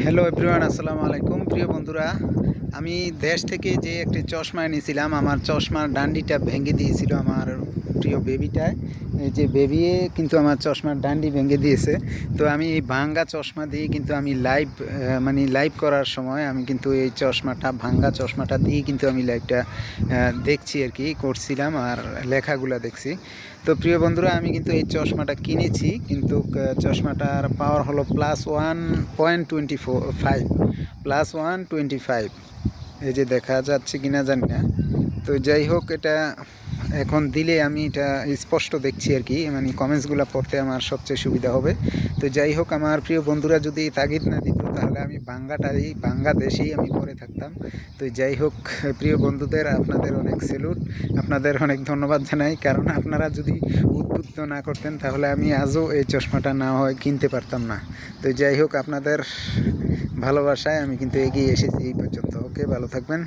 Hello everyone, আসসালামু আলাইকুম। প্রিয় বন্ধুরা, আমি দেশ থেকে যে একটি চশমা এনেছিলাম, আমার চশমার ডান্ডিটা ভেঙে দিয়েছিল আমার প্রিয় বেবিটায়। এই যে বেবি কিন্তু আমার চশমার ডান্ডি ভেঙে দিয়েছে। তো আমি এই ভাঙ্গা চশমা দিয়ে কিন্তু আমি লাইভ করার সময় আমি কিন্তু এই ভাঙ্গা চশমাটা দিয়ে কিন্তু আমি লাইভটা দেখছি আর কি করছিলাম, আর লেখাগুলো দেখছি। তো প্রিয় বন্ধুরা, আমি কিন্তু এই চশমাটা কিনেছি, কিন্তু চশমাটার পাওয়ার হলো +1.25, +125। এই যে দেখা যাচ্ছে কিনা জানি না। তো যাই হোক, এটা এখন দিলে আমি এটা স্পষ্ট দেখছি আর কি, মানে কমেন্টসগুলো পড়তে আমার সবচেয়ে সুবিধা হবে। তো যাই হোক, আমার প্রিয় বন্ধুরা যদি তাগিদ না দিত তাহলে আমি বাংলাদেশেই আমি পরে থাকতাম। তো যাই হোক, প্রিয় বন্ধুদের আপনাদের অনেক স্যালুট, আপনাদের অনেক ধন্যবাদ জানাই, কারণ আপনারা যদি উদ্বুদ্ধ না করতেন তাহলে আমি আজও এই চশমাটা না হয় কিনতে পারতাম না। তো যাই হোক, আপনাদের ভালোবাসায় আমি কিন্তু এগিয়ে এসেছি এই পর্যন্ত। ওকে, ভালো থাকবেন।